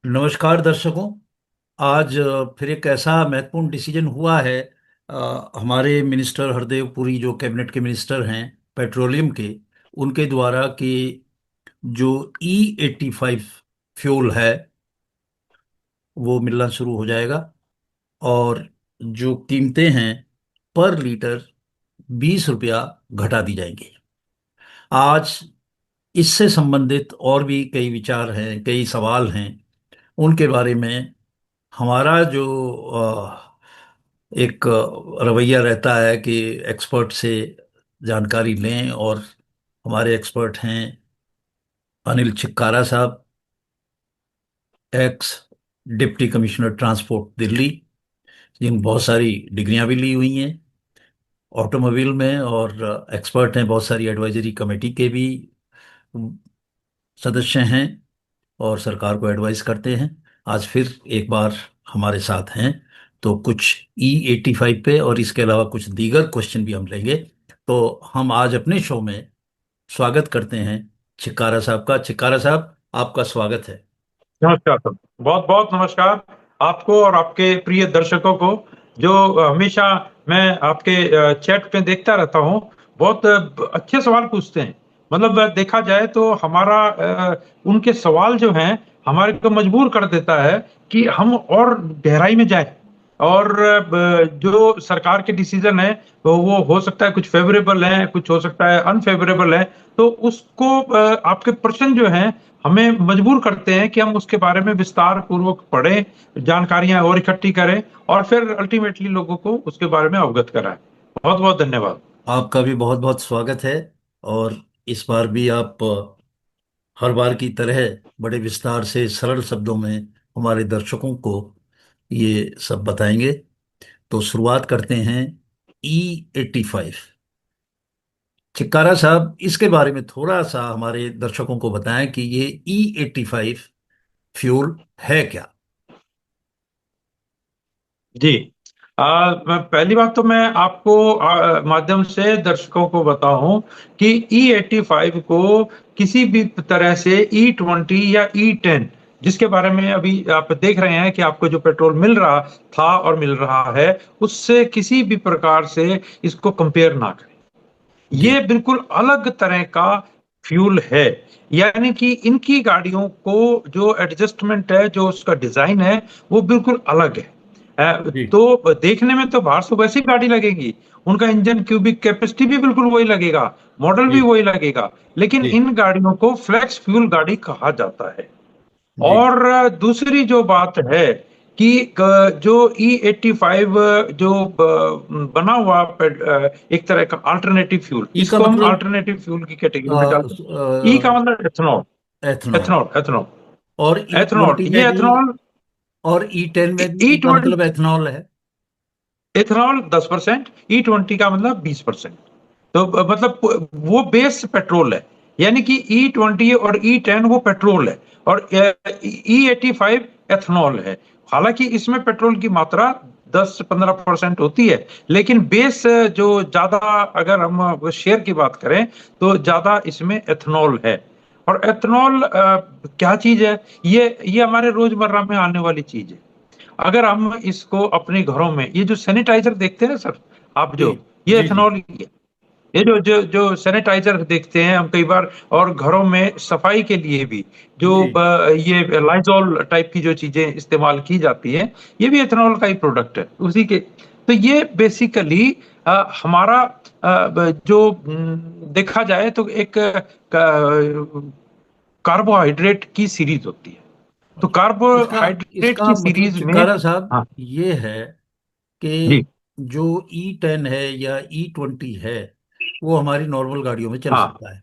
नमस्कार दर्शकों। आज फिर एक ऐसा महत्वपूर्ण डिसीजन हुआ है। हमारे मिनिस्टर हरदेव पुरी जो कैबिनेट के मिनिस्टर हैं पेट्रोलियम के, उनके द्वारा कि जो E85 फ्यूल है वो मिलना शुरू हो जाएगा। और जो कीमतें हैं पर लीटर 20 रुपया घटा दी जाएंगी। आज इससे संबंधित और भी कई विचार हैं, कई सवाल हैं। उनके बारे में हमारा जो एक रवैया रहता है कि एक्सपर्ट से जानकारी लें, और हमारे एक्सपर्ट हैं अनिल चिक्कारा साहब, ex deputy commissioner transport Delhi, जिन बहुत सारी डिग्रियां भी ली हुई हैं ऑटोमोबाइल में, और एक्सपर्ट हैं बहुत सारी एडवाइजरी कमेटी के भी सदस्य हैं, और सरकार को एडवाइस करते हैं। आज फिर एक बार हमारे साथ हैं, तो कुछ E85 पे और इसके अलावा कुछ दीगर क्वेश्चन भी हम लेंगे। तो हम आज अपने शो में स्वागत करते हैं चिक्कारा साहब का। चिक्कारा साहब, आपका स्वागत है। नमस्कार सर। बहुत बहुत नमस्कार आपको और आपके प्रिय दर्शकों को, जो हमेशा मैं आपके चैट पे देखता रहता हूँ। बहुत अच्छे सवाल पूछते हैं। मतलब देखा जाए तो हमारा उनके सवाल जो हैं हमारे को मजबूर कर देता है कि हम और गहराई में जाएं। और जो सरकार के डिसीजन है वो हो सकता है कुछ फेवरेबल है, कुछ हो सकता है अनफेवरेबल है। तो उसको आपके प्रश्न जो हैं हमें मजबूर करते हैं कि हम उसके बारे में विस्तार पूर्वक पढ़ें, जानकारियां और इकट्ठी करें और फिर अल्टीमेटली लोगों को उसके बारे में अवगत कराएं। बहुत बहुत धन्यवाद। आपका भी बहुत बहुत स्वागत है। और इस बार भी आप हर बार की तरह बड़े विस्तार से सरल शब्दों में हमारे दर्शकों को ये सब बताएंगे। तो शुरुआत करते हैं E85। चिक्कारा साहब, इसके बारे में थोड़ा सा हमारे दर्शकों को बताएं कि ये E85 फ्यूल है क्या। जी। पहली बात तो मैं आपको माध्यम से दर्शकों को बताऊं कि E85 को किसी भी तरह से E20 या E10, जिसके बारे में अभी आप देख रहे हैं कि आपको जो पेट्रोल मिल रहा था और मिल रहा है, उससे किसी भी प्रकार से इसको कंपेयर ना करें। जी। ये बिल्कुल अलग तरह का फ्यूल है। यानी कि इनकी गाड़ियों को जो एडजस्टमेंट है, जो उसका डिजाइन है, वो बिल्कुल अलग है। जी। तो देखने में तो बाहर से वैसी गाड़ी लगेगी, उनका इंजन क्यूबिक कैपेसिटी भी बिल्कुल वही लगेगा, मॉडल भी जी। वही लगेगा, लेकिन जी। इन गाड़ियों को फ्लेक्स फ्यूल गाड़ी कहा जाता है। जी। और दूसरी जो बात है कि जो E85 जो बना हुआ एक तरह का अल्टरनेटिव फ्यूल, ई का इसको हम मतलब अल्टरनेटिव फ्यूल की कैटेगरी में डालते हैं। ई का मतलब एथनॉल। एथनॉल। एथनॉल एथनॉल और एथनॉल E20 में ये भी, एथनॉल और E10 में भी ई ई का मतलब ट्वेंटी एथनॉल है। एथनॉल 10%, E20 का मतलब 20%। तो मतलब वो बेस पेट्रोल है। यानी कि E20 और E10 वो पेट्रोल है, और E85 एथनॉल है। हालांकि इसमें पेट्रोल की मात्रा 10 से 15% होती है, लेकिन बेस जो ज्यादा, अगर हम शेयर की बात करें तो ज्यादा इसमें एथनॉल है। और एथनॉल क्या चीज है? ये हमारे रोजमर्रा में आने वाली चीज है। अगर हम इसको अपने घरों में, ये जो सैनिटाइजर देखते हैं सर, आप जी। जो ये जी। जी। एथेनॉल, ये जो जो जो सैनिटाइजर देखते हैं हम कई बार, और घरों में सफाई के लिए भी जो जी। ये लाइजॉल टाइप की जो चीजें इस्तेमाल की जाती है, ये भी एथेनॉल का ही प्रोडक्ट है उसी के। तो ये बेसिकली हमारा जो देखा जाए तो एक कार्बोहाइड्रेट की सीरीज होती है। तो इसका कार्बोहाइड्रेट इसका की मतलब सीरीज में, चिक्कारा साहब हाँ ये है जी, कि जो E10 है या E20 है वो हमारी नॉर्मल गाड़ियों में चल हाँ सकता है।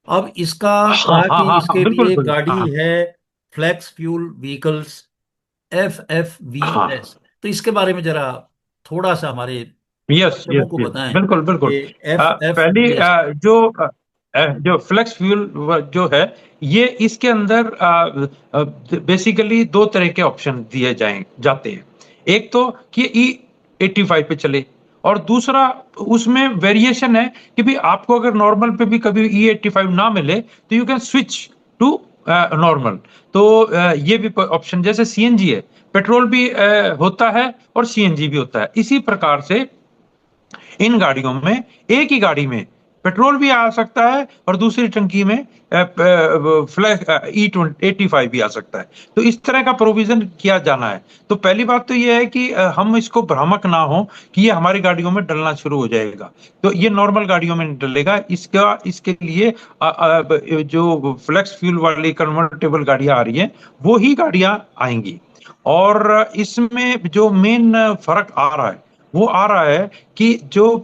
अब इसका हाँ कहा हाँ कि हाँ हाँ, इसके बिल्कुल लिए बिल्कुल, गाड़ी हाँ है फ्लेक्स फ्यूल व्हीकल्स, FFVS। हाँ, तो इसके बारे में जरा थोड़ा सा हमारे यस दर्शकों यस को यस, बताएं बिल्कुल बिल्कुल। कि पहली FFVS। जो फ्लेक्स फ्यूल जो है, ये इसके अंदर बेसिकली दो तरह के ऑप्शन दिए जाते हैं। एक तो कि E85 पे चले, और दूसरा उसमें वेरिएशन है कि भी आपको अगर नॉर्मल पे भी कभी E85 ना मिले तो you can switch to normal. तो ये भी ऑप्शन, जैसे सीएनजी है, पेट्रोल भी होता है और सीएनजी भी होता है। इसी प्रकार से इन गाड़ियों में, एक ही गाड़ी में पेट्रोल भी आ सकता है और दूसरी टंकी में फ्लैश E85 भी आ सकता है। तो इस तरह का प्रोविजन किया जाना है। तो पहली बात तो ये है कि हम इसको भ्रामक ना हो कि ये हमारी गाड़ियों में डलना शुरू हो जाएगा। तो ये नॉर्मल गाड़ियों में नहीं डलेगा। इसके लिए जो फ्लेक्स फ्यूल वाली कन्वर्टेबल गाड़ियां आ रही है, वो ही गाड़ियां आएंगी। और इसमें जो मेन फर्क आ रहा है, वो आ रहा है कि जो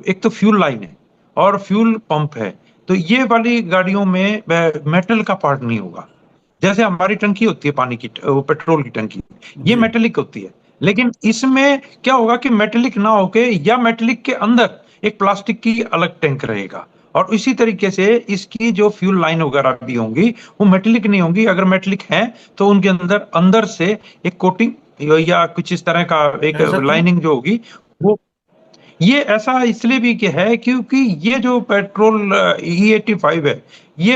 एक तो फ्यूल लाइन है और फ्यूल पंप है। तो ये वाली गाड़ियों में मेटल का पार्ट नहीं होगा। जैसे हमारी टंकी होती है पानी की, वो पेट्रोल की टंकी, ये जी। मेटेलिक होती है। लेकिन इसमें क्या होगा कि मेटेलिक ना होके, या मेटेलिक के अंदर एक प्लास्टिक की अलग टैंक रहेगा। और इसी तरीके से इसकी जो फ्यूल लाइन वगैरह भी होंगी, वो मेटेलिक नहीं होंगी। अगर मेटेलिक है तो उनके अंदर अंदर से एक कोटिंग या कुछ इस तरह का एक ऐसा क्यों? लाइनिंग जो होगी, वो ये ऐसा इसलिए भी कि है क्योंकि ये जो पेट्रोल E85 है, ये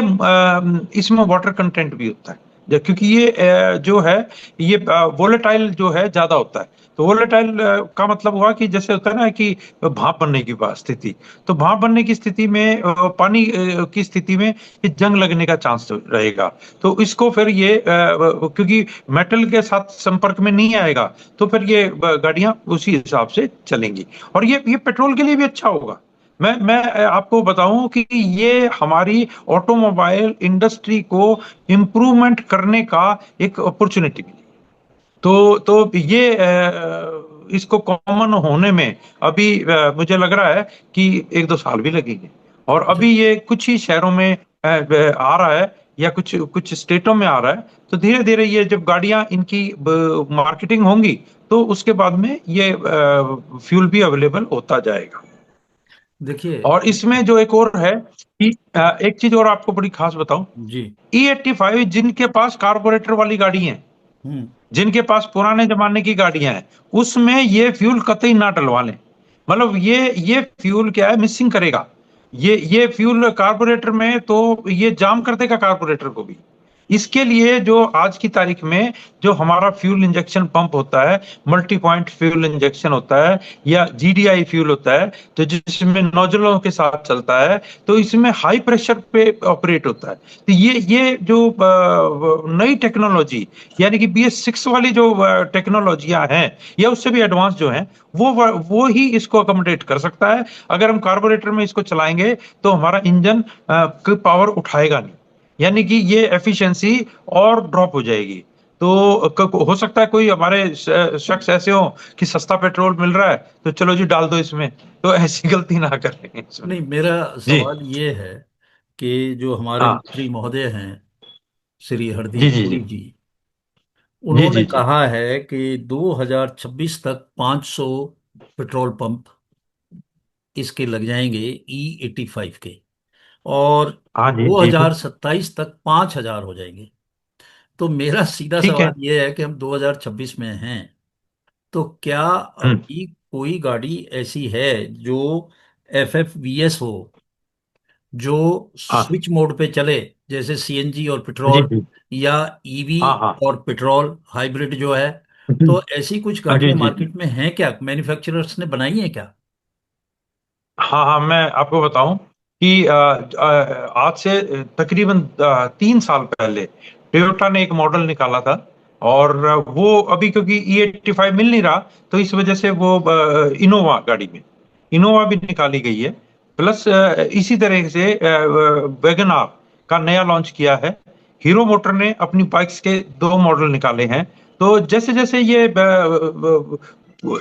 इसमें वाटर कंटेंट भी होता है। क्योंकि ये जो है, ये वोलेटाइल जो है ज्यादा होता है। तो वोलेटाइल का मतलब हुआ कि जैसे होता है ना कि भाप बनने की स्थिति। तो भाप बनने की स्थिति में पानी की स्थिति में ये जंग लगने का चांस रहेगा। तो इसको फिर ये क्योंकि मेटल के साथ संपर्क में नहीं आएगा, तो फिर ये गाड़ियां उसी हिसाब से चलेंगी। और ये पेट्रोल के लिए भी अच्छा होगा। मैं आपको बताऊं कि ये हमारी ऑटोमोबाइल इंडस्ट्री को इम्प्रूवमेंट करने का एक अपॉर्चुनिटी मिली। तो ये इसको कॉमन होने में अभी मुझे लग रहा है कि 1-2 साल भी लगेंगे। और अच्छा। अभी ये कुछ ही शहरों में आ रहा है, या कुछ कुछ स्टेटों में आ रहा है। तो धीरे धीरे ये जब गाड़ियां इनकी मार्केटिंग होंगी, तो उसके बाद में ये फ्यूल भी अवेलेबल होता जाएगा। देखिए। और इसमें जो एक और है कि एक चीज और आपको बड़ी खास बताऊं, जी। E85 जिनके पास कार्बोरेटर वाली गाड़ी है, हम्म। जिनके पास पुराने जमाने की गाड़ियां हैं, उसमें ये फ्यूल कतई ना डलवा लें। मतलब ये फ्यूल क्या है, मिसिंग करेगा। ये फ्यूल कार्बोरेटर में तो ये जाम कर देगा कार्बोरेटर को भी। इसके लिए जो आज की तारीख में जो हमारा फ्यूल इंजेक्शन पंप होता है, मल्टी पॉइंट फ्यूल इंजेक्शन होता है, या जीडीआई फ्यूल होता है, तो जिसमें नोजलों के साथ चलता है, तो इसमें हाई प्रेशर पे ऑपरेट होता है। तो ये जो नई टेक्नोलॉजी, यानी कि BS6 वाली जो टेक्नोलॉजियां हैं, या उससे भी एडवांस जो हैं, वो ही इसको अकोमोडेट कर सकता है। अगर हम कार्बोरेटर में इसको चलाएंगे, तो हमारा इंजन की पावर उठाएगा नहीं, यानी कि ये एफिशिएंसी और ड्रॉप हो जाएगी। तो हो सकता है कोई हमारे शख्स ऐसे हो कि सस्ता पेट्रोल मिल रहा है, तो चलो जी डाल दो इसमें। तो ऐसी गलती ना करें इसमें। नहीं, मेरा जी। सवाल ये है कि जो हमारे हाँ। मंत्री महोदय हैं, श्री जी हरदीप जी जी। पुरी जी, जी उन्होंने जी जी। कहा है कि 2026 तक 500 पेट्रोल पंप इसके लग जाएंगे, E85 के। और हाँ जी जी जी। 2027 तक 5,000 हो जाएंगे। तो मेरा सीधा ठीक है। सवाल ये है कि हम 2026 में हैं, तो क्या हम्म। अभी कोई गाड़ी ऐसी है जो FFVS हो, जो हाँ स्विच मोड पे चले, जैसे सीएनजी और जी पेट्रोल, जी। या ईवी हाँ हाँ। और पेट्रोल हाइब्रिड जो है? तो ऐसी कुछ हाँ जी गाड़ियां जी जी। मार्केट में हैं क्या? मैन्युफैक्चरर्स ने बनाई हैं क्या? हाँ हाँ, मैं आपको बताऊं कि आज से तकरीबन 3 साल पहले टोयोटा ने एक मॉडल निकाला था। और वो अभी क्योंकि E85 मिल नहीं रहा, तो इस वजह से वो इनोवा गाड़ी में, इनोवा भी निकाली गई है। प्लस इसी तरह से वैगन आर का नया लॉन्च किया है। हीरो मोटर ने अपनी बाइक्स के 2 मॉडल निकाले हैं। तो जैसे जैसे ये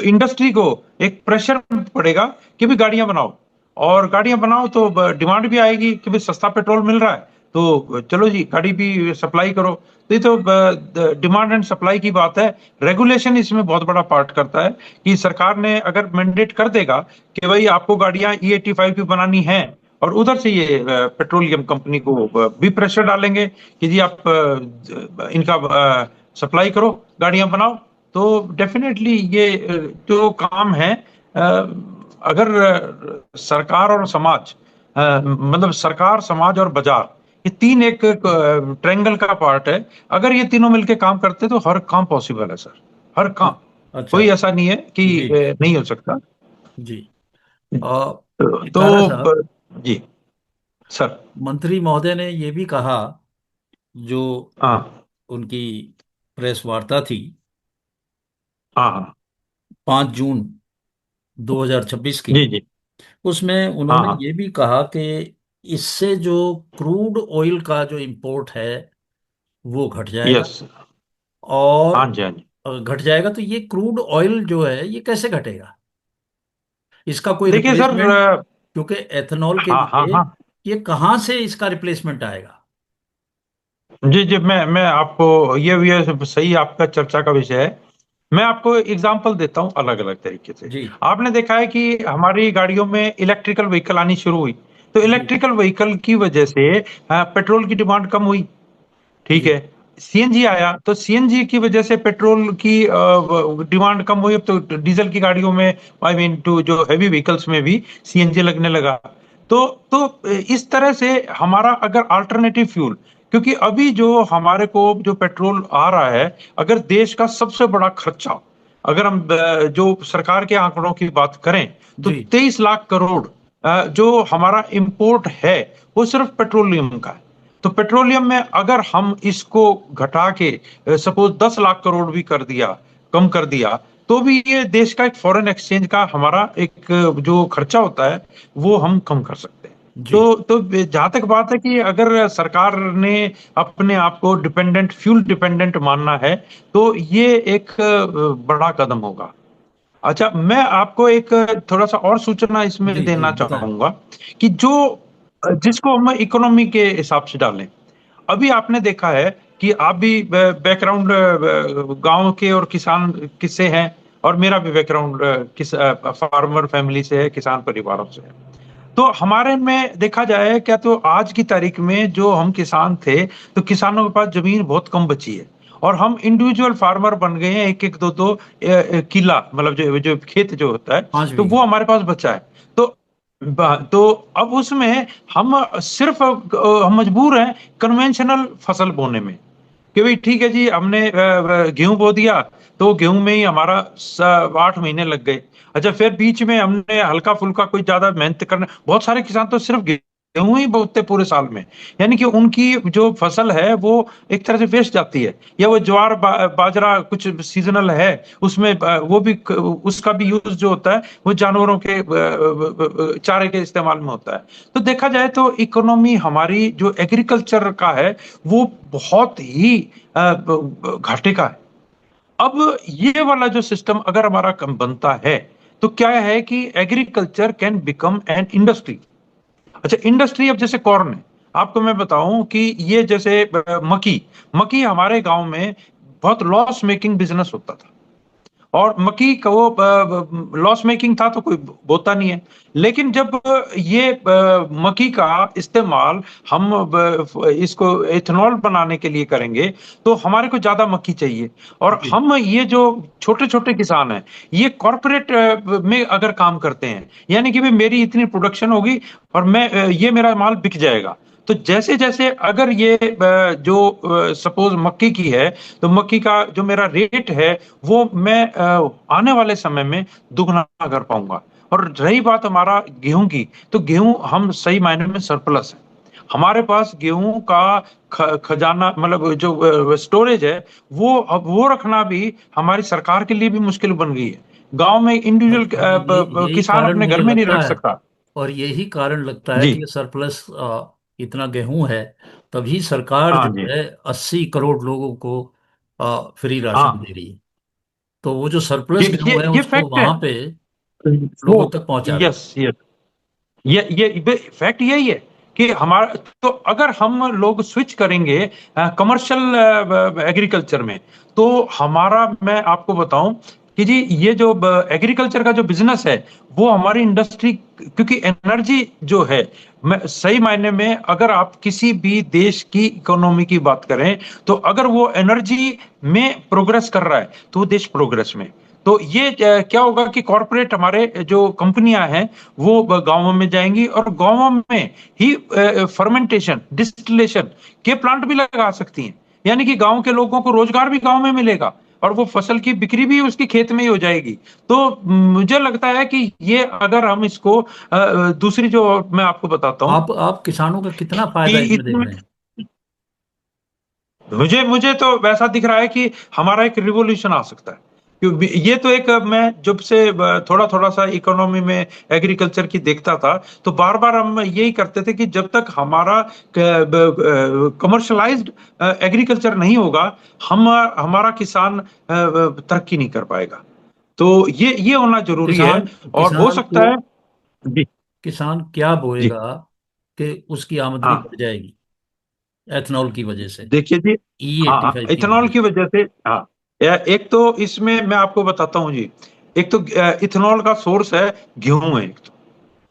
इंडस्ट्री को एक प्रेशर पड़ेगा कि भी गाड़ियां बनाओ, और गाड़ियां बनाओ, तो डिमांड भी आएगी कि भाई सस्ता पेट्रोल मिल रहा है, तो चलो जी गाड़ी भी सप्लाई करो। तो ये तो डिमांड एंड सप्लाई की बात है। रेगुलेशन इसमें बहुत बड़ा पार्ट करता है कि सरकार ने अगर मैंडेट कर देगा कि भाई आपको गाड़ियां E85 की बनानी है, और उधर से ये पेट्रोलियम कंपनी को भी प्रेशर डालेंगे कि जी आप इनका सप्लाई करो, गाड़ियां बनाओ। तो डेफिनेटली ये जो काम है, अगर सरकार और समाज, मतलब सरकार, समाज और बाजार, ये तीन एक ट्रायंगल का पार्ट है। अगर ये तीनों मिलके काम करते तो हर काम पॉसिबल है सर, हर काम। अच्छा। कोई ऐसा नहीं है कि जी। नहीं हो सकता। जी। आ, तो इकबारा साहब, जी सर। मंत्री महोदय ने ये भी कहा, जो हाँ उनकी प्रेस वार्ता थी हाँ हाँ। 5 जून 2026 की, जी जी। उसमें हाँ उन्होंने हाँ। ये भी कहा कि इससे जो क्रूड ऑयल का जो इंपोर्ट है वो घट जाएगा। यस। और हाँ जी हाँ जी। घट जाएगा तो ये क्रूड ऑयल जो है ये कैसे घटेगा? इसका कोई देखिए सर रिप्लेसमेंट, क्योंकि एथेनॉल के हाँ हाँ लिए हाँ। ये कहाँ से इसका रिप्लेसमेंट आएगा? जी जी, मैं आपको ये सही आपका चर्चा का विषय है। मैं आपको एग्जांपल देता हूँ अलग अलग तरीके से। जी। आपने देखा है कि हमारी गाड़ियों में इलेक्ट्रिकल व्हीकल आनी शुरू हुई, तो जी। इलेक्ट्रिकल व्हीकल की वजह से पेट्रोल की डिमांड कम हुई। ठीक जी। है। सीएनजी आया तो सीएनजी की वजह से पेट्रोल की डिमांड कम हुई। अब तो डीजल की गाड़ियों में, आई मीन टू जो हैवी व्हीकल्स में भी सीएनजी लगने लगा। तो इस तरह से हमारा अगर अल्टरनेटिव फ्यूल, क्योंकि अभी जो हमारे को जो पेट्रोल आ रहा है, अगर देश का सबसे बड़ा खर्चा, अगर हम जो सरकार के आंकड़ों की बात करें, तो जी। 23 लाख करोड़ जो हमारा इंपोर्ट है वो सिर्फ पेट्रोलियम का है। तो पेट्रोलियम में अगर हम इसको घटा के सपोज 10 लाख करोड़ भी कर दिया, कम कर दिया, तो भी ये देश का एक फॉरेन एक्सचेंज का हमारा एक जो खर्चा होता है वो हम कम कर सकते हैं। जी। तो जहां तक बात है कि अगर सरकार ने अपने आप को डिपेंडेंट, फ्यूल डिपेंडेंट मानना है, तो ये एक बड़ा कदम होगा। अच्छा, मैं आपको एक थोड़ा सा और सूचना इसमें जी। जी देना बताएं। चाहूंगा कि जो जिसको हम इकोनॉमी के हिसाब से डालें। अभी आपने देखा है कि आप भी बैकग्राउंड गांव के और किसान किससे हैं, और मेरा भी बैकग्राउंड किस फार्मर फैमिली से है, किसान परिवारों से है। तो हमारे में देखा जाए क्या, तो आज की तारीख में जो हम किसान थे, तो किसानों के पास जमीन बहुत कम बची है, और हम इंडिविजुअल फार्मर बन गए हैं। एक एक दो दो किला, मतलब जो जो खेत जो होता है, पांच तो बीघे वो हमारे पास बचा है। तो तो अब उसमें हम सिर्फ हम मजबूर हैं कन्वेंशनल फसल बोने में, कि भाई ठीक है जी, हमने गेहूं बो दिया, तो गेहूं में ही हमारा 8 महीने लग गए। अच्छा, फिर बीच में हमने हल्का फुल्का कोई ज्यादा मेहनत करना, बहुत सारे किसान तो सिर्फ गेहूं ही बोते पूरे साल में, यानी कि उनकी जो फसल है वो एक तरह से वेस्ट जाती है। या वो ज्वार बाजरा कुछ सीजनल है, उसमें वो भी उसका भी यूज जो होता है वो जानवरों के चारे के इस्तेमाल में होता है। तो देखा जाए तो इकोनॉमी हमारी जो एग्रीकल्चर का है वो बहुत ही घाटे का है। अब ये वाला जो सिस्टम अगर हमारा कम बनता है, तो क्या है कि agriculture can become an industry. अच्छा, इंडस्ट्री, अब जैसे कॉर्न है, आपको मैं बताऊं कि ये जैसे मक्की, मक्की हमारे गांव में बहुत लॉस मेकिंग बिजनेस होता था, और मक्की का वो लॉस मेकिंग था तो कोई बोता नहीं है। लेकिन जब ये मक्की का इस्तेमाल हम इसको एथेनॉल बनाने के लिए करेंगे, तो हमारे को ज्यादा मक्की चाहिए। और जी। हम ये जो छोटे छोटे किसान हैं, ये कॉरपोरेट में अगर काम करते हैं, यानी कि भाई मेरी इतनी प्रोडक्शन होगी और मैं ये मेरा माल बिक जाएगा। तो जैसे जैसे अगर ये जो सपोज मक्की की है, तो मक्की का जो मेरा रेट है वो मैं आने वाले समय में दुगना कर पाऊंगा। और रही बात हमारा गेहूं की, तो गेहूं हम सही मायने में सरप्लस है। हमारे पास गेहूं का खजाना, मतलब जो स्टोरेज है, वो अब वो रखना भी हमारी सरकार के लिए भी मुश्किल बन गई है। गांव में इंडिविजुअल यही किसान कारण अपने मुझे घर में नहीं लगता रख है, सकता। और यही कारण लगता है जी। कि सरप्लस इतना गेहूं है, तभी सरकार हाँ जो जी। है 80 करोड़ लोगों को फ्री राशन दे हाँ, रही है। तो वो जो ये सरप्लस ये गेहूं है ये उसको फैक्ट है। वहां पे वो लोगों तक पहुंचा दे। यस यस, ये फैक्ट यही है कि हमारा, तो अगर हम लोग स्विच करेंगे कमर्शियल एग्रीकल्चर में, तो हमारा, मैं आपको बताऊं कि जी ये जो एग्रीकल्चर का जो बिजनेस है वो हमारी इंडस्ट्री, क्योंकि एनर्जी जो है, मैं सही मायने में अगर आप किसी भी देश की इकोनॉमी की बात करें, तो अगर वो एनर्जी में प्रोग्रेस कर रहा है तो वो देश प्रोग्रेस में। तो ये क्या होगा कि कॉरपोरेट हमारे जो कंपनियां हैं वो गांवों में जाएंगी और गांवों में ही फर्मेंटेशन डिस्टिलेशन के प्लांट भी लगा सकती हैं। यानी कि गांव के लोगों को रोजगार भी गांव में मिलेगा और वो फसल की बिक्री भी उसके खेत में ही हो जाएगी। तो मुझे लगता है कि ये अगर हम इसको दूसरी जो मैं आपको बताता हूँ आप किसानों का कितना कि फायदा इसमें देख इसमें रहे हैं? मुझे मुझे तो वैसा दिख रहा है कि हमारा एक रिवॉल्यूशन आ सकता है। क्योंकि ये तो एक मैं जब से थोड़ा थोड़ा सा इकोनॉमी में एग्रीकल्चर की देखता था, तो बार बार हम यही करते थे कि जब तक हमारा कमर्शलाइज्ड एग्रीकल्चर नहीं होगा, हम हमारा किसान तरक्की नहीं कर पाएगा। तो ये होना जरूरी है। किसान और हो किसान को सकता है। जी। किसान क्या जी। बोएगा कि उसकी आमदनी हाँ। बढ़ जाएगी एथेनॉल की वजह से, देखिए जी। हाँ, E85 की इथेनॉल वजह की से? वजह से। हाँ, एक तो इसमें मैं आपको बताता हूँ जी। एक तो इथेनॉल का सोर्स है, गेहूं है एक तो।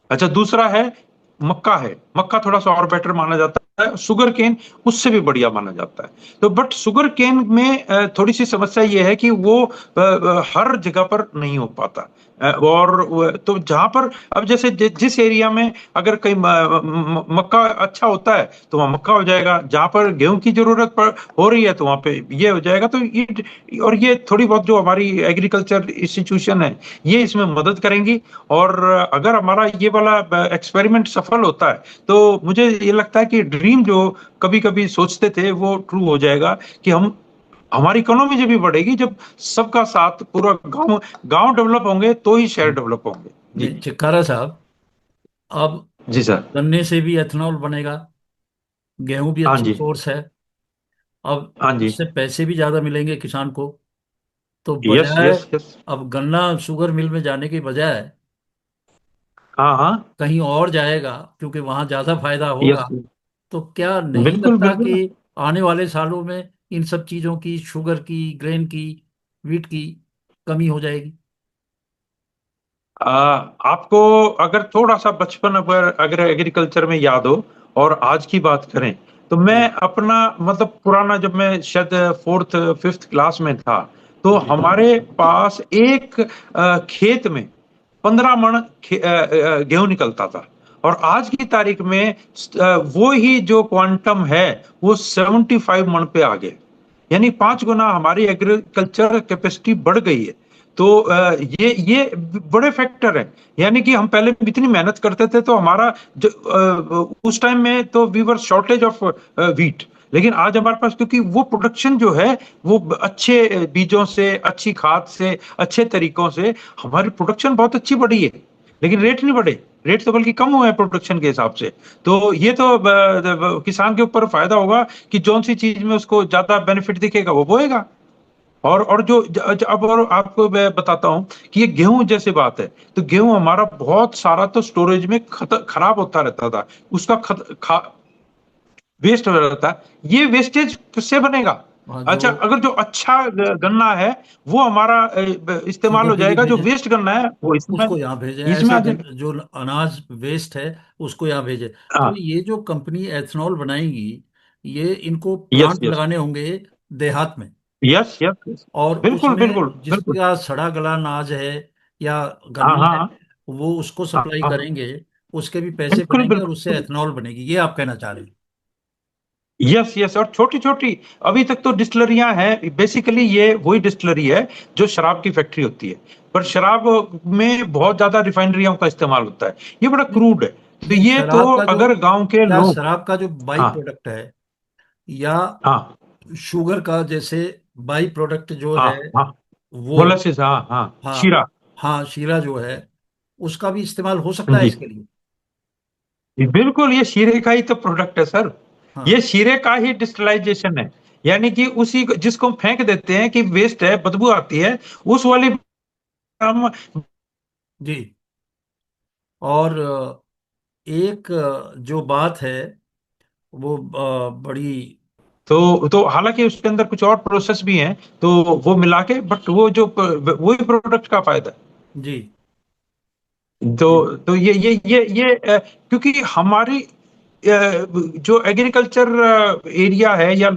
अच्छा, दूसरा है मक्का है। मक्का थोड़ा सा और बेटर माना जाता है। शुगर केन उससे भी बढ़िया माना जाता है। तो बट शुगर केन में थोड़ी सी समस्या ये है कि वो हर जगह पर नहीं हो पाता। तो जहां पर अब जैसे जिस एरिया में अगर कहीं मक्का अच्छा होता है तो वहां मक्का हो जाएगा, जहां पर गेहूं की जरूरत हो रही है तो वहां पे ये हो जाएगा। तो ये और ये थोड़ी बहुत जो हमारी एग्रीकल्चर इंस्टीट्यूशन है ये इसमें मदद करेंगी। और अगर हमारा ये वाला एक्सपेरिमेंट सफल होता है तो मुझे ये लगता है कि ड्रीम जो कभी कभी सोचते थे वो ट्रू हो जाएगा कि हम हमारी इकोनॉमी जब भी बढ़ेगी जब सबका साथ पूरा गांव गांव डेवलप होंगे तो ही शहर डेवलप होंगे। जी। नहीं, चिक्कारा साहब, अब जी सर। गन्ने से भी एथेनॉल बनेगा, गेहूं भी हाँ अच्छा जी। सोर्स है। अब हाँ जी। उससे पैसे भी ज्यादा मिलेंगे किसान को। तो यस बजाय, यस यस। अब गन्ना शुगर मिल में जाने की बजाय हाँ हाँ। कहीं और जाएगा क्योंकि वहां ज्यादा फायदा होगा। यस। तो क्या नहीं बिल्कुल लगता बिल्कुल। कि आने वाले सालों में इन सब चीजों की, शुगर की, ग्रेन की, वीट की कमी हो जाएगी? आपको अगर थोड़ा सा बचपन अगर एग्रीकल्चर में याद हो और आज की बात करें तो मैं जी अपना मतलब पुराना जब मैं शायद फोर्थ फिफ्थ क्लास में था तो जी हमारे पास एक खेत में 15 मन गेहूं निकलता था। और आज की तारीख में वो ही जो क्वांटम है वो 75 मन पे आ गया। यानी 5 गुना हमारी एग्रीकल्चर कैपेसिटी बढ़ गई है। तो ये बड़े फैक्टर हैं। यानी कि हम पहले इतनी मेहनत करते थे तो हमारा उस टाइम में तो we were shortage of wheat. लेकिन आज हमारे पास क्योंकि वो प्रोडक्शन जो है वो अच्छे बीजों से, अच्छी खाद से, अच्छे तरीकों से हमारी प्रोडक्शन बहुत अच्छी बढ़ी है। लेकिन रेट नहीं बढ़े। रेट तो बल्कि कम हुए हैं प्रोडक्शन के हिसाब से। तो ये तो किसान के ऊपर फायदा होगा कि जौन सी चीज में उसको ज्यादा बेनिफिट दिखेगा वो बोएगा। और जो अब और आपको मैं बताता हूं कि ये गेहूं जैसे बात है तो गेहूं हमारा बहुत सारा तो स्टोरेज में खराब होता रहता था। उसका वेस्ट हो रहता है। ये वेस्टेज किससे बनेगा? हाँ, जो अच्छा, अगर जो अच्छा गन्ना है वो हमारा इस्तेमाल शुगर हो के लिए जाएगा, जो भेजें, वेस्ट गन्ना है वो इसमें उसको यहाँ भेजें, इसमें ऐसे आ जाएगा। जो अनाज वेस्ट है उसको यहाँ भेजें। तो हाँ। ये जो कंपनी एथेनॉल बनाएगी, ये इनको यस प्लांट यस। लगाने होंगे देहात में, यस यस। और बिल्कुल बिल्कुल उसमें बिल्कुल। जिसका सड़ा गला अनाज है या हाँ गन्ना है, हाँ वो उसको हाँ सप्लाई हाँ। करेंगे, उसके भी पैसे बिल्कुल बनेंगे और उससे बिल्कुल। एथेनॉल बनेगी, ये आप कहना चाह रहे हैं? Yes yes. और छोटी छोटी अभी तक तो डिस्टिलरियां हैं। बेसिकली ये वही डिस्टिलरी है जो शराब की फैक्ट्री होती है। पर शराब में बहुत ज्यादा रिफाइनरियों का इस्तेमाल होता है। ये बड़ा नहीं, क्रूड है। तो नहीं, ये तो शराब का जो, अगर गांव के क्या लोग। शराब का जो बाई हाँ प्रोडक्ट है, या हाँ शुगर का जैसे बाई प्रोडक्ट जो हाँ है हाँ। वो, मोलासिस, हाँ हाँ। हाँ, शीरा। हाँ, शीरा जो है, उसका भी इस्तेमाल हो सकता है जी। इसके लिए? बिल्कुल, ये शीरे का ही तो प्रोडक्ट है सर। ये हाँ शीरे का ही डिस्टिलाइजेशन है। यानी कि उसी जिसको हम फेंक देते हैं कि वेस्ट है, बदबू आती है, उस वाली हम। जी। और एक जो बात है वो बड़ी, तो हालांकि उसके अंदर कुछ और प्रोसेस भी हैं तो वो मिला के, बट वो जो वही प्रोडक्ट का फायदा है। जी जी तो ये क्योंकि हमारी जो एग्रीकल्चर एरिया है या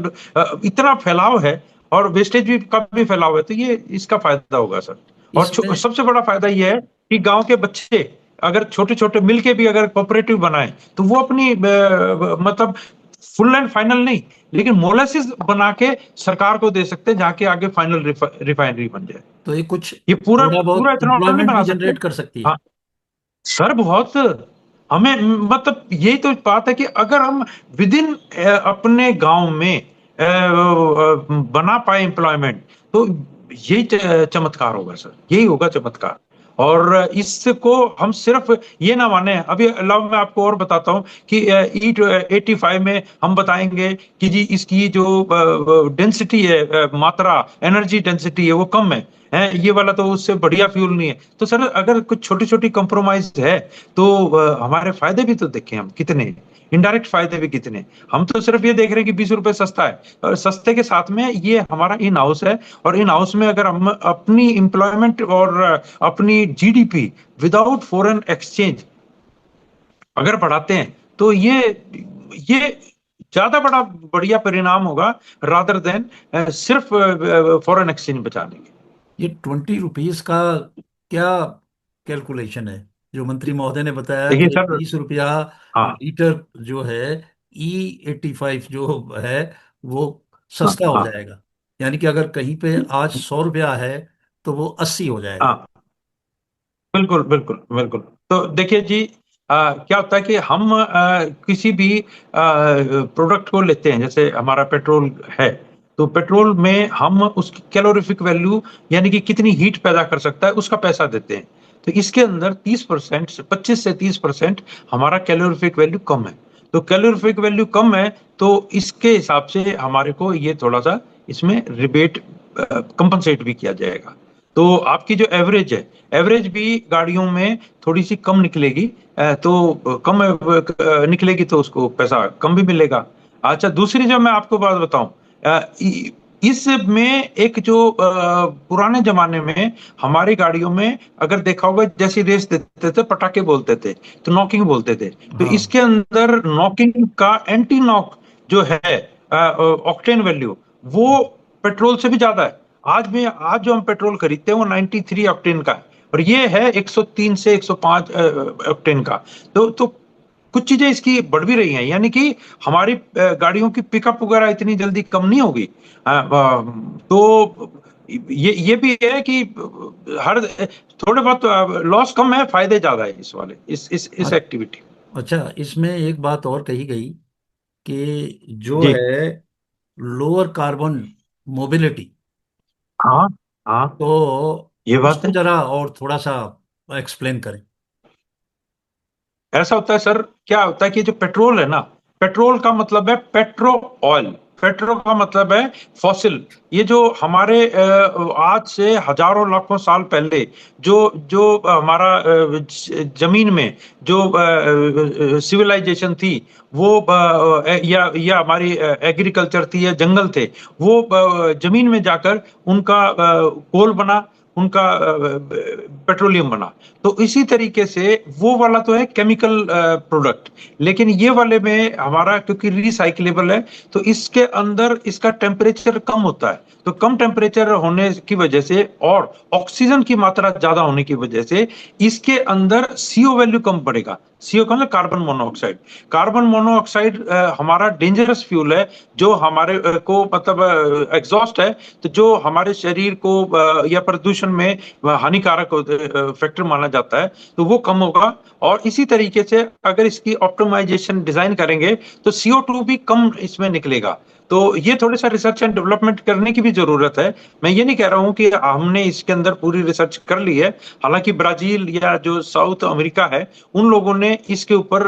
इतना फैलाव है और वेस्टेज भी का भी फैलाव है तो ये इसका फायदा होगा सर। और इसमें सबसे बड़ा फायदा यह है कि गांव के बच्चे अगर छोटे छोटे मिलके भी अगर कोऑपरेटिव बनाए तो वो अपनी मतलब फुल एंड फाइनल नहीं, लेकिन मोलेसिस बना के सरकार को दे सकते हैं, जहाँ के आगे फाइनल रिफाइनरी बन जाए। तो ये कुछ ये पूरा थोड़ा पूरा बहुत इथेनॉल नहीं एम्प्लॉयमेंट बना भी सकते। जनरेट कर सकती है। हाँ सर, बहुत। हमें मतलब यही तो बात है कि अगर हम विद इन अपने गांव में बना पाए एम्प्लॉयमेंट, तो यही चमत्कार होगा सर, यही होगा चमत्कार। और इसको हम सिर्फ ये ना माने। अभी अलावा मैं आपको और बताता हूँ कि E85 में हम बताएंगे कि जी इसकी जो डेंसिटी है, मात्रा, एनर्जी डेंसिटी है वो कम है, ये वाला तो उससे बढ़िया फ्यूल नहीं है। तो सर अगर कुछ छोटी छोटी कंप्रोमाइज है तो हमारे फायदे भी तो देखें हम कितने हैं, इनडायरेक्ट फायदे भी कितने हैं। हम तो सिर्फ ये देख रहे हैं कि 20 रुपए सस्ता है, और सस्ते के साथ में ये हमारा इन हाउस है। और इन हाउस में अगर हम अपनी इंप्लॉयमेंट और अपनी जीडीपी विदाउट फॉरेन एक्सचेंज अगर बढ़ाते हैं, तो ये ज्यादा बड़ा बढ़िया परिणाम होगा, रादर देन सिर्फ फॉरेन एक्सचेंज बचाने के। ये 20 रुपीज का क्या कैलकुलेशन है? जो मंत्री महोदय ने बताया देखिए कि सर। 20 रुपया हाँ लीटर जो है, E85 जो है, वो हाँ सस्ता हो हाँ जाएगा। यानी कि अगर कहीं पे आज 100 रुपया है तो वो 80 हो जाएगा। हाँ, बिल्कुल बिल्कुल बिल्कुल। तो देखिए जी, क्या होता है कि हम किसी भी प्रोडक्ट को लेते हैं, जैसे हमारा पेट्रोल है, तो पेट्रोल में हम उसकी कैलोरीफिक वैल्यू, यानी कि कितनी हीट पैदा कर सकता है, उसका पैसा देते हैं। तो इसके अंदर 30%, 25 से 30% हमारा कैलोरीफिक वैल्यू कम है। तो कैलोरीफिक वैल्यू कम है, तो इसके हिसाब से हमारे को ये थोड़ा सा इसमें रिबेट कंपनसेट भी किया जाएगा। तो आपकी जो एवरेज है, एवरेज भी गाड़ियों में थोड़ी सी कम निकलेगी, तो कम निकलेगी तो उसको पैसा कम भी मिलेगा। अच्छा, दूसरी जो मैं आपको बात बताऊं, इसमें एक जो पुराने जमाने में हमारी गाड़ियों में अगर देखा होगा, जैसी रेस देते थे पटाखे बोलते थे, तो नॉकिंग बोलते थे। तो हाँ। इसके अंदर नॉकिंग का एंटी नॉक जो है ऑक्टेन वैल्यू, वो पेट्रोल से भी ज्यादा है। आज जो हम पेट्रोल खरीदते हैं वो 93 ऑक्टेन का है, और ये है 103 से 105 ऑक्टेन का। तो कुछ चीजें इसकी बढ़ भी रही हैं, यानी कि हमारी गाड़ियों की पिकअप वगैरह इतनी जल्दी कम नहीं होगी। तो ये भी है कि हर थोड़े बहुत लॉस कम है, फायदे ज्यादा है इस वाले इस अ- एक्टिविटी। अच्छा, इसमें एक बात और कही गई कि जो जी। है लोअर कार्बन मोबिलिटी, हाँ हाँ, तो ये बात उसको है। जरा और थोड़ा सा एक्सप्लेन करें। ऐसा होता है सर, क्या होता है कि जो पेट्रोल है ना, पेट्रोल का मतलब है पेट्रो ऑयल, पेट्रो का मतलब है फॉसिल। ये जो हमारे आज से हजारों लाखों साल पहले जो जो हमारा जमीन में जो सिविलाइजेशन थी, वो या हमारी एग्रीकल्चर थी या जंगल थे, वो जमीन में जाकर उनका कोल बना, उनका पेट्रोलियम बना। तो इसी तरीके से वो वाला तो है केमिकल प्रोडक्ट, लेकिन ये वाले में हमारा क्योंकि रिसाइक्लेबल है, तो इसके अंदर इसका टेम्परेचर कम होता है। तो कम टेम्परेचर होने की वजह से और ऑक्सीजन की मात्रा ज्यादा होने की वजह से इसके अंदर सीओ वैल्यू कम पड़ेगा। सीओ का मतलब कार्बन मोनोऑक्साइड। कार्बन मोनोऑक्साइड हमारा डेंजरस फ्यूल है, जो हमारे को मतलब एग्जॉस्ट है, तो जो हमारे शरीर को या प्रदूषण में हानिकारक फैक्टर माना जाता है, तो वो कम होगा। और इसी तरीके से अगर इसकी ऑप्टिमाइजेशन डिजाइन करेंगे तो CO2 भी कम इसमें निकलेगा। तो ये थोड़ा सा रिसर्च एंड डेवलपमेंट करने की भी जरूरत है। मैं ये नहीं कह रहा हूं कि हमने इसके अंदर पूरी रिसर्च कर ली है। हालांकि ब्राजील या जो साउथ अमेरिका है, उन लोगों ने इसके ऊपर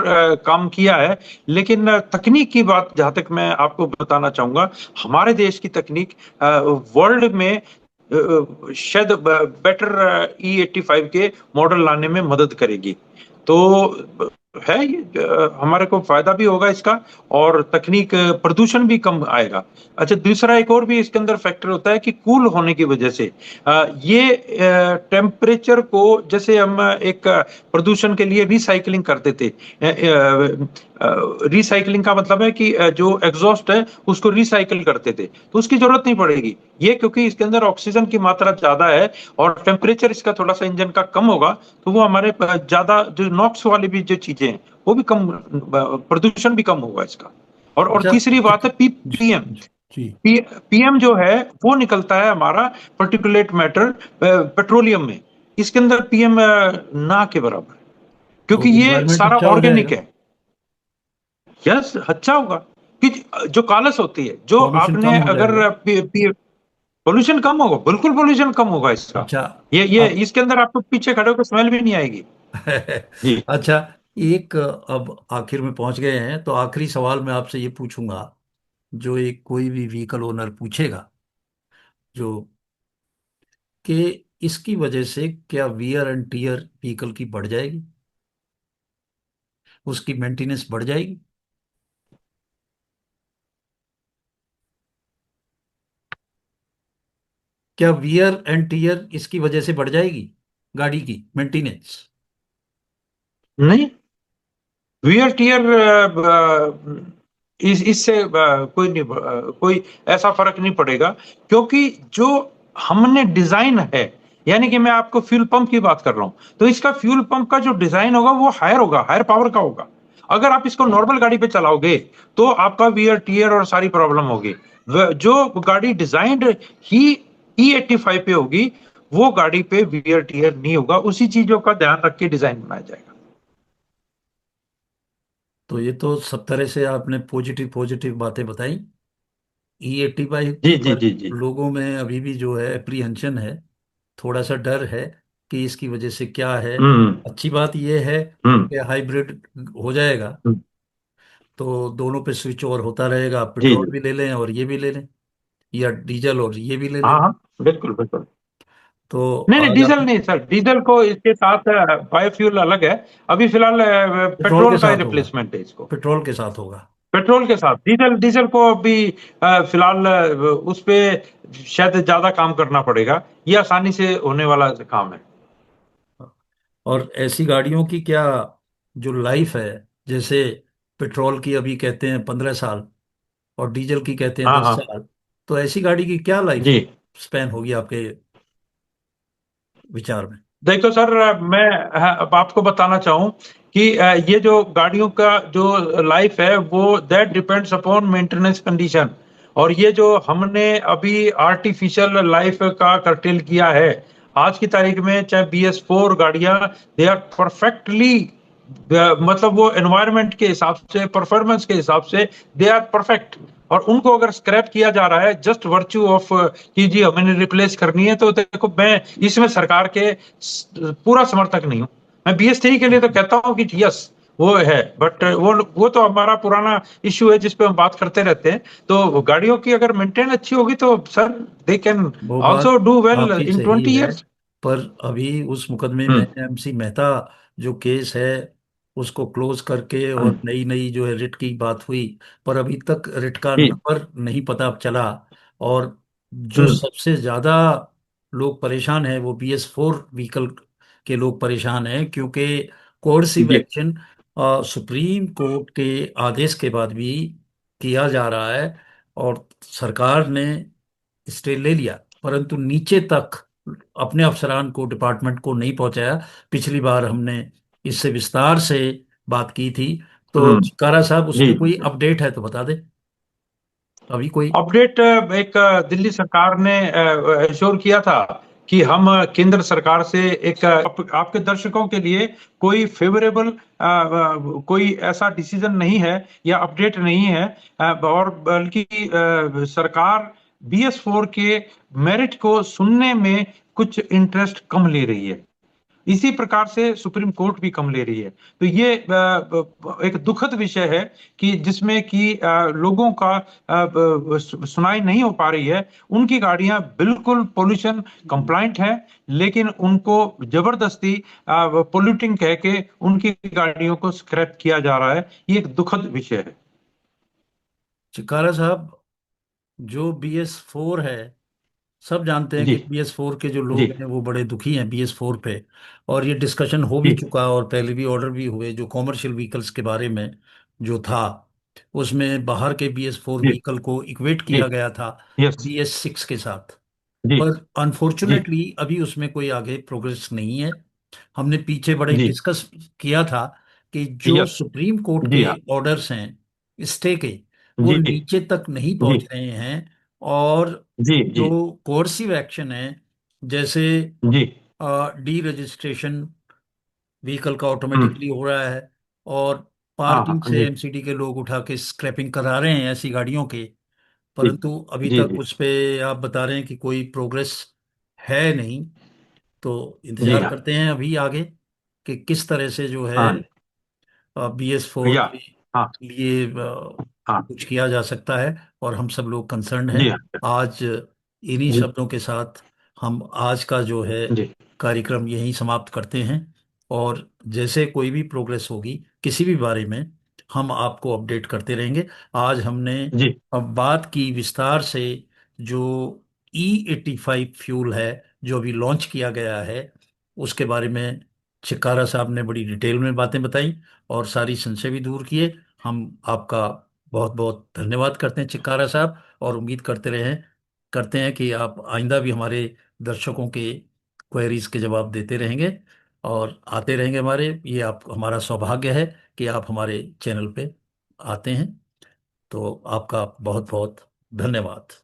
काम किया है। लेकिन तकनीक की बात जहां तक मैं आपको बताना चाहूंगा, हमारे देश की तकनीक वर्ल्ड में शायद बेटर E85 के मॉडल लाने में मदद करेगी। तो है ये हमारे को फायदा भी होगा इसका, और तकनीक प्रदूषण भी कम आएगा। अच्छा, दूसरा एक और भी इसके अंदर फैक्टर होता है कि कूल होने की वजह से ये टेम्परेचर को, जैसे हम एक प्रदूषण के लिए रिसाइकलिंग करते थे, रिसाइकलिंग का मतलब है कि जो एग्जॉस्ट है उसको रिसाइकिल करते थे, तो उसकी जरूरत नहीं पड़ेगी। ये क्योंकि इसके अंदर ऑक्सीजन की मात्रा ज्यादा है और टेम्परेचर इसका थोड़ा सा इंजन का कम होगा, तो वो हमारे ज्यादा जो नॉक्स वाली भी जो चीजें हैं वो भी कम, प्रदूषण भी कम होगा इसका। और अच्छा। तीसरी बात है पीएम। जी। पीएम जो है वो निकलता है हमारा पर्टिकुलेट मैटर पेट्रोलियम में। इसके अंदर पीएम ना के बराबर है, तो क्योंकि ये इन्वायरमेंट सारा अच्छा हो ऑर्गेनिक जाएगा। है। यस, अच्छा होगा कि जो कालस होती है, जो पॉल्यूशन आपने कम हो अगर जाएगा। पोल्यूशन कम होगा, बिल्कुल पोल्यूशन कम होगा इसका। अच्छा। ये अब इसके अंदर आपको पीछे खड़े होकर स्मेल भी नहीं आएगी। जी अच्छा, एक अब आखिर में पहुंच गए हैं, तो आखिरी सवाल मैं आपसे ये पूछूंगा, जो एक कोई भी व्हीकल ओनर पूछेगा, जो कि इसकी वजह से क्या वियर एंड टीयर व्हीकल की बढ़ जाएगी, उसकी मेंटेनेंस बढ़ जाएगी? क्या वियर एंड टीयर इसकी वजह से बढ़ जाएगी, गाड़ी की मेंटेनेंस? नहीं, वियर टियर इससे कोई नहीं, कोई ऐसा फर्क नहीं पड़ेगा, क्योंकि जो हमने डिजाइन है, यानी कि मैं आपको फ्यूल पंप की बात कर रहा हूं, तो इसका फ्यूल पंप का जो डिजाइन होगा वो हायर होगा, हायर पावर का होगा। अगर आप इसको नॉर्मल गाड़ी पे चलाओगे तो आपका वियर टियर और सारी प्रॉब्लम होगी। जो गाड़ी डिजाइंड ही E85 पे होगी, वो गाड़ी पे वियर टियर नहीं होगा। उसी चीजों का ध्यान रख के डिजाइन बनाया जाएगा। तो ये तो सब तरह से आपने पॉजिटिव पॉजिटिव बातें बताई। E85 जी जी पर जी जी। लोगों में अभी भी जो है एप्रीहेंशन है, थोड़ा सा डर है कि इसकी वजह से क्या है। हम्म अच्छी बात यह है हम्म कि हाइब्रिड हो जाएगा, हम्म, तो दोनों पे स्विच ओवर होता रहेगा, जी पेट्रोल जी। भी ले लें और ये भी ले लें, या डीजल और ये भी ले हाँ लें। हाँ, बिल्कुल बिल्कुल। तो नहीं नहीं, आज डीजल आप नहीं सर, डीजल को इसके साथ बायोफ्यूल अलग है। अभी फिलहाल पेट्रोल के पेट्रोल का ही साथ होगा, रिप्लेसमेंट है इसको। पेट्रोल के साथ होगा। पेट्रोल के साथ डीजल, डीजल को अभी फिलहाल उस पे शायद ज्यादा काम करना पड़ेगा। ये आसानी से होने वाला काम है। और ऐसी गाड़ियों की क्या जो लाइफ है, जैसे पेट्रोल की अभी कहते हैं 15 साल और डीजल की कहते हैं हाँ दस हाँ। साल तो ऐसी गाड़ी की क्या लाइफ जी स्पैन होगी आपके विचार में? देखो सर, मैं अब आपको बताना चाहूँ कि ये जो गाड़ियों का जो लाइफ है वो that depends upon maintenance condition. और ये जो हमने अभी आर्टिफिशियल लाइफ का कर्टेल किया है, आज की तारीख में चाहे BS4 गाड़ियां, दे आर परफेक्टली, मतलब वो एनवायरनमेंट के हिसाब से, परफॉर्मेंस के हिसाब से दे आर परफेक्ट। और उनको अगर स्क्रैप किया जा रहा है जस्ट वर्च्यू ऑफ कि जी हमें रिप्लेस करनी है, तो देखो मैं इसमें सरकार के पूरा समर्थक नहीं हूं। मैं BS3 के लिए तो कहता हूं कि यस वो है, बट वो तो हमारा पुराना इश्यू है जिस पे हम बात करते रहते हैं। तो गाड़ियों की अगर मेंटेन अच्छी होगी तो सर दे कैन वो ऑल्सो बात डू वेल आपकी इन सही 20 है, ईयर्स। पर अभी उस मुकदमे में हम्म MC मेहता जो केस है उसको क्लोज करके और हम्म, नई नई जो है रिट की बात हुई, पर अभी तक रिट का जी नंबर नहीं पता चला। और जो हम्म सबसे ज्यादा लोग परेशान हैं वो BS4 व्हीकल के लोग परेशान हैं, क्योंकि कोर्सिव जी एक्शन सुप्रीम कोर्ट के आदेश के बाद भी किया जा रहा है, और सरकार ने स्टे ले लिया, परंतु नीचे तक अपने अफसरान को, डिपार्टमेंट को नहीं पहुंचाया। पिछली बार हमने इससे विस्तार से बात की थी। तो हम्म चिकारा साहब, उस जी पे जी। कोई अपडेट है तो बता दे अभी कोई। अपडेट, एक दिल्ली सरकार ने एश्योर किया था कि हम केंद्र सरकार से एक आपके दर्शकों के लिए कोई फेवरेबल कोई ऐसा डिसीजन नहीं है या अपडेट नहीं है। और बल्कि सरकार BS4 के मेरिट को सुनने में कुछ इंटरेस्ट कम ले रही है। इसी प्रकार से सुप्रीम कोर्ट भी कम ले रही है। तो ये एक दुखद विषय है कि जिसमें कि लोगों का सुनाई नहीं हो पा रही है। उनकी गाड़ियां बिल्कुल पोल्यूशन कंप्लाइंट है, लेकिन उनको जबरदस्ती पोल्यूटिंग कह के उनकी गाड़ियों को स्क्रैप किया जा रहा है। ये एक दुखद विषय है। चिकारा साहब, जो BS4 है, सब जानते हैं जी कि BS4 के जो जी लोग हैं वो बड़े दुखी हैं BS4 पे। और ये डिस्कशन हो भी जी चुका और पहले भी ऑर्डर भी हुए जो कॉमर्शियल व्हीकल्स के बारे में, जो था, उसमें बाहर के BS4 जी व्हीकल को इक्वेट जी। किया गया था यस। BS6 के साथ। जी पर जी अनफॉर्चुनेटली अभी उसमें कोई आगे प्रोग्रेस नहीं है। हमने पीछे बड़े जी। डिस्कस किया था कि जो यस। सुप्रीम कोर्ट जी के हाँ। ऑर्डर्स हैं स्टे के, वो जी नीचे तक नहीं जी पहुंच रहे हैं। और जी जी जो कोर्सिव एक्शन है, जैसे जी। डी रजिस्ट्रेशन व्हीकल का हम्म। ऑटोमेटिकली हो रहा है, और हाँ पार्किंग हाँ से जी एमसीडी के लोग उठा के स्क्रैपिंग करा रहे हैं ऐसी गाड़ियों के, जी परंतु अभी जी तक जी। उस पे आप बता रहे हैं कि कोई प्रोग्रेस है नहीं। तो जी इंतजार हाँ। करते हैं अभी आगे कि किस तरह से जो है हाँ BS4 भैया। के हाँ लिए हाँ। कुछ किया जा सकता है। और हम सब लोग कंसर्न्ड हैं। जी हाँ। आज इन्हीं जी शब्दों के साथ हम आज का जो है जी कार्यक्रम यहीं समाप्त करते हैं। और जैसे कोई भी प्रोग्रेस होगी किसी भी बारे में, हम आपको अपडेट करते रहेंगे। आज हमने जी अब बात की विस्तार से जो E85 फ्यूल है जो अभी लॉन्च किया गया है, उसके बारे में चिक्कारा साहब ने बड़ी डिटेल में बातें बताई और सारी संशय भी दूर किए। हम आपका बहुत बहुत धन्यवाद करते हैं चिक्कारा साहब, और उम्मीद करते हैं कि आप आइंदा भी हमारे दर्शकों के क्वेरीज के जवाब देते रहेंगे और आते रहेंगे। ये आप हमारा सौभाग्य है कि आप हमारे चैनल पे आते हैं। तो आपका बहुत बहुत धन्यवाद।